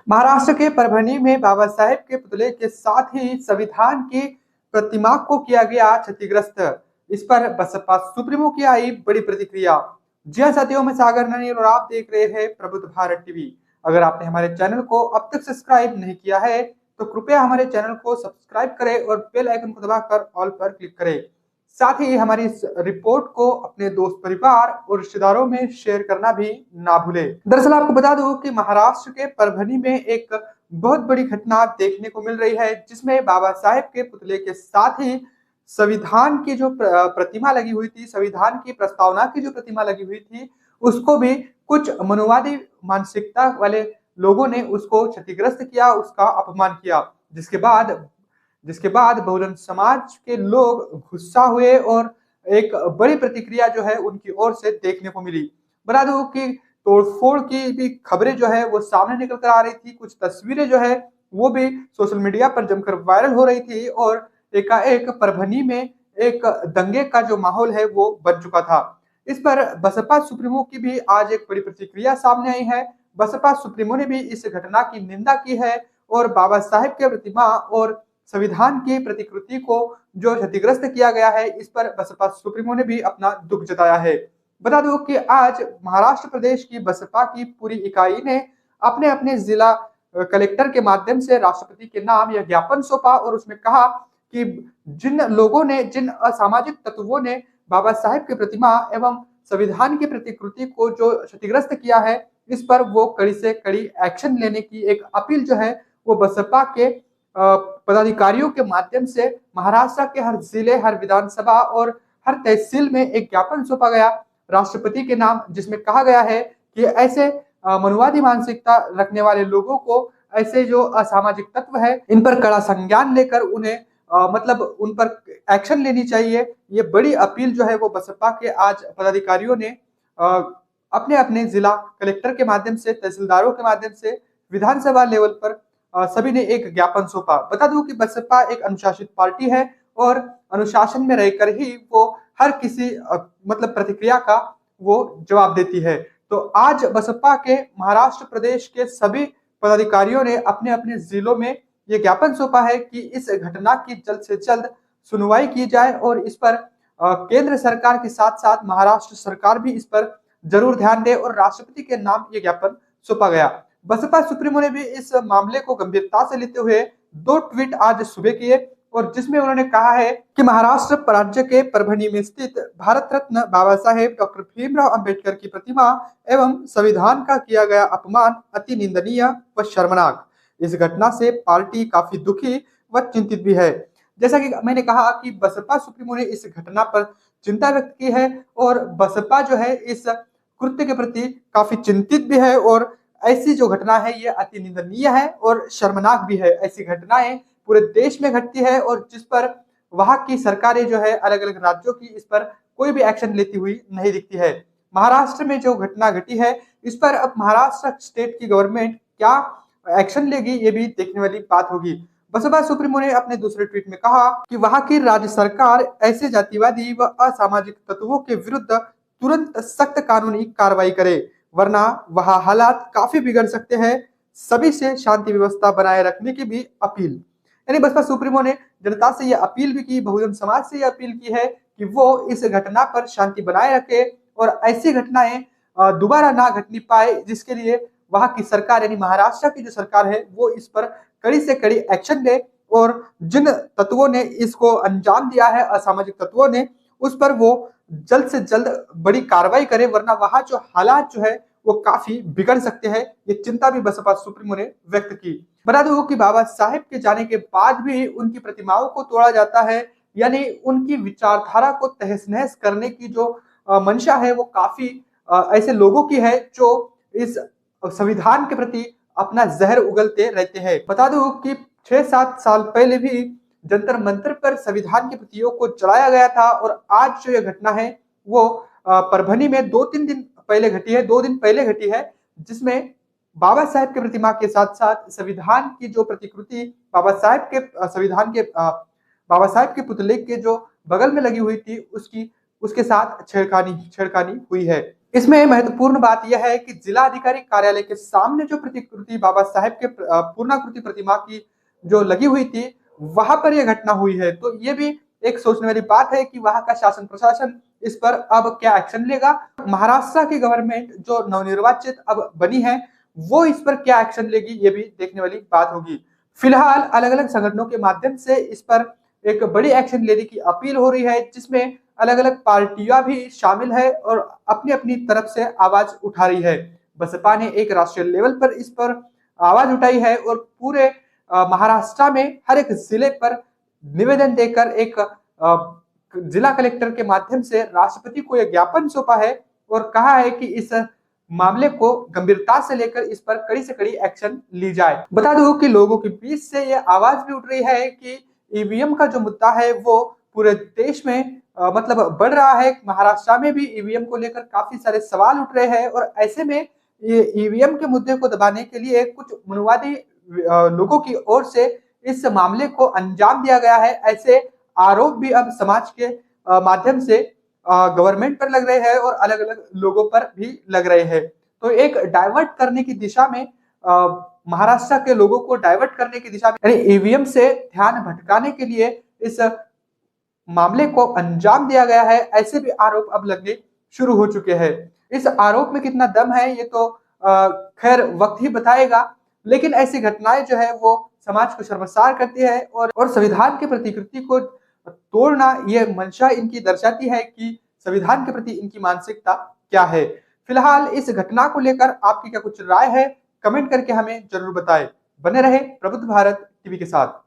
महाराष्ट्र के परभनी में बाबा साहेब के पुतले के साथ ही संविधान की प्रतिमा को किया गया क्षतिग्रस्त। इस पर बसपा सुप्रीमो की आई बड़ी प्रतिक्रिया। जी हाँ साथियों, मैं सागर ननी और आप देख रहे हैं प्रबुद्ध भारत टीवी। अगर आपने हमारे चैनल को अब तक सब्सक्राइब नहीं किया है तो कृपया हमारे चैनल को सब्सक्राइब करें और बेल आइकन को दबाकर ऑल पर क्लिक करें। साथ ही हमारी इस रिपोर्ट को अपने दोस्त परिवार और रिश्तेदारों में शेयर करना भी ना भूले। दरअसल आपको बता दूं कि महाराष्ट्र के परभनी में एक बहुत बड़ी घटना देखने को मिल रही है, जिसमें बाबा साहेब के पुतले के साथ ही संविधान की जो प्रतिमा लगी हुई थी, संविधान की प्रस्तावना की जो प्रतिमा लगी हुई थी, उसको भी कुछ मनुवादी मानसिकता वाले लोगों ने उसको क्षतिग्रस्त किया, उसका अपमान किया। जिसके बाद बहुजन समाज के लोग गुस्सा हुए और एक बड़ी प्रतिक्रिया जो है उनकी ओर से देखने को मिली। बता दूं कि तोड़फोड़ की भी खबरें जो है वो सामने निकल कर आ रही थी, कुछ तस्वीरें जो है वो भी सोशल मीडिया पर जमकर वायरल हो रही थी और एकाएक परभनी में एक दंगे का जो माहौल है वो बन चुका था। इस पर बसपा सुप्रीमो की भी आज एक बड़ी प्रतिक्रिया सामने आई है। बसपा सुप्रीमो ने भी इस घटना की निंदा की है और बाबा साहेब के प्रतिमा और संविधान की प्रतिकृति को जो क्षतिग्रस्त किया गया है, इस पर बसपा सुप्रीमो ने भी अपना दुख जताया है। बता दूं कि आज महाराष्ट्र प्रदेश की बसपा की पूरी इकाई ने अपने अपने जिला कलेक्टर के माध्यम से राष्ट्रपति के नाम यह ज्ञापन सौंपा और उसमें कहा कि जिन असामाजिक तत्वों ने बाबा साहेब की प्रतिमा एवं संविधान की प्रतिकृति को जो क्षतिग्रस्त किया है, इस पर वो कड़ी से कड़ी एक्शन लेने की एक अपील जो है वो बसपा के पदाधिकारियों के माध्यम से महाराष्ट्र के हर जिले, हर विधानसभा और हर तहसील में एक ज्ञापन सौंपा गया राष्ट्रपति के नाम, जिसमें कहा गया है कि ऐसे मनुवादी मानसिकता रखने वाले लोगों को, ऐसे जो असामाजिक तत्व है, इन पर कड़ा संज्ञान लेकर उन्हें मतलब उन पर एक्शन लेनी चाहिए। ये बड़ी अपील जो है वो बसपा के आज पदाधिकारियों ने अपने अपने जिला कलेक्टर के माध्यम से, तहसीलदारों के माध्यम से विधानसभा लेवल पर सभी ने एक ज्ञापन सौंपा। बता दूं कि बसपा एक अनुशासित पार्टी है और अनुशासन में रहकर ही वो हर किसी मतलब प्रतिक्रिया का वो जवाब देती है। तो आज बसपा के महाराष्ट्र प्रदेश के सभी पदाधिकारियों ने अपने अपने जिलों में ये ज्ञापन सौंपा है कि इस घटना की जल्द से जल्द सुनवाई की जाए और इस पर केंद्र सरकार के साथ साथ महाराष्ट्र सरकार भी इस पर जरूर ध्यान दे और राष्ट्रपति के नाम ये ज्ञापन सौंपा गया। बसपा सुप्रीमो ने भी इस मामले को गंभीरता से लेते हुए 2 ट्वीट आज सुबह किए और जिसमें उन्होंने कहा है कि महाराष्ट्र राज्य के परभनी में स्थित भारत रत्न बाबा साहेब डॉक्टर भीमराव अंबेडकर की प्रतिमा एवं संविधान का किया गया अपमान अति निंदनीय व शर्मनाक। इस घटना से पार्टी काफी दुखी व चिंतित भी है। जैसा कि मैंने कहा कि बसपा सुप्रीमो ने इस घटना पर चिंता व्यक्त की है और बसपा जो है इस कृत्य के प्रति काफी चिंतित भी है और ऐसी जो घटना है ये अति निंदनीय है और शर्मनाक भी है। ऐसी घटनाएं पूरे देश में घटती है और जिस पर वहां की सरकारें जो है अलग अलग राज्यों की इस पर कोई भी एक्शन लेती हुई नहीं दिखती है। महाराष्ट्र में जो घटना घटी है, इस पर अब महाराष्ट्र स्टेट की गवर्नमेंट क्या एक्शन लेगी ये भी देखने वाली बात होगी। बसपा सुप्रीमो ने अपने दूसरे ट्वीट में कहा कि वहां की राज्य सरकार ऐसे जातिवादी व असामाजिक तत्वों के विरुद्ध तुरंत सख्त कानूनी कार्रवाई करे, वरना वहां हालात काफी बिगड़ सकते हैं। सभी से शांति व्यवस्था बनाए रखने की भी अपील, यानी बसपा सुप्रीमो ने जनता से यह अपील भी की, बहुजन समाज से यह अपील की है कि वो इस घटना पर शांति बनाए रखे और ऐसी घटनाएं दोबारा ना घटनी पाए, जिसके लिए वहां की सरकार यानी महाराष्ट्र की जो सरकार है वो इस पर कड़ी से कड़ी एक्शन ले और जिन तत्वों ने इसको अंजाम दिया है, असामाजिक तत्वों ने, उस पर वो जल्द से जल्द बड़ी कार्रवाई करे, वरना वहां जो हालात जो है वो काफी बिगड़ सकते हैं। ये चिंता भी बसपा सुप्रीमो ने व्यक्त की। बता दूं कि बाबा साहेब के जाने के बाद भी उनकी प्रतिमाओं को तोड़ा जाता है, यानी उनकी विचारधारा को तहस नहस करने की जो मंशा है वो काफी ऐसे लोगों की है जो इस संविधान के प्रति अपना जहर उगलते रहते हैं। बता दूं कि 6-7 साल पहले भी जंतर मंतर पर संविधान की प्रतियों को जलाया गया था और आज जो यह घटना है वो परभनी में 2-3 दिन पहले घटी है, 2 दिन पहले घटी है, जिसमें बाबा साहेब की प्रतिमा के साथ साथ संविधान की जो प्रतिकृति बाबा साहेब के बाबा साहेब के पुतले के जो बगल में लगी हुई थी उसके साथ छेड़खानी हुई है। इसमें महत्वपूर्ण बात यह है कि जिला अधिकारी कार्यालय के सामने जो प्रतिकृति बाबा साहेब के पूर्णाकृति प्रतिमा की जो लगी हुई थी, वहां पर यह घटना हुई है। तो ये भी एक सोचने वाली बात है कि वहां का शासन प्रशासन इस पर अब क्या एक्शन लेगा। महाराष्ट्र की गवर्नमेंट जो नवनिर्वाचित अब बनी है, वो इस पर क्या एक्शन लेगी, ये भी देखने वाली बात होगी। फिलहाल अलग अलग संगठनों के माध्यम से इस पर एक बड़ी एक्शन लेने की अपील हो रही है, जिसमें अलग अलग पार्टियां भी शामिल है और अपनी अपनी तरफ से आवाज उठा रही है। बसपा ने एक राष्ट्रीय लेवल पर इस पर आवाज उठाई है और पूरे महाराष्ट्र में हर एक जिले पर निवेदन देकर एक जिला कलेक्टर के माध्यम से राष्ट्रपति को यह ज्ञापन सौंपा है और कहा है कि इस मामले को गंभीरता से लेकर इस पर कड़ी से कड़ी एक्शन ली जाए। बता दूं कि लोगों के बीच से यह आवाज भी उठ रही है कि ईवीएम का जो मुद्दा है वो पूरे देश में मतलब बढ़ रहा है। महाराष्ट्र में भी ईवीएम को लेकर काफी सारे सवाल उठ रहे हैं और ऐसे में ये ईवीएम के मुद्दे को दबाने के लिए कुछ मनुवादी लोगों की ओर से इस मामले को अंजाम दिया गया है। ऐसे आरोप भी अब समाज के माध्यम से गवर्नमेंट पर लग रहे हैं और अलग अलग लोगों पर भी लग रहे हैं। तो एक डाइवर्ट करने की दिशा में महाराष्ट्र के लोगों को डाइवर्ट करने की दिशा में यानी ईवीएम से ध्यान भटकाने के लिए इस मामले को अंजाम दिया गया है। ऐसे भी आरोप अब लगने शुरू हो चुके हैं। इस आरोप में कितना दम है ये तो खैर वक्त ही बताएगा, लेकिन ऐसी घटनाएं जो है वो समाज को शर्मसार करती है और संविधान के प्रतिकृति को तोड़ना ये मंशा इनकी दर्शाती है कि संविधान के प्रति इनकी मानसिकता क्या है। फिलहाल इस घटना को लेकर आपकी क्या कुछ राय है, कमेंट करके हमें जरूर बताएं। बने रहे प्रबुद्ध भारत टीवी के साथ।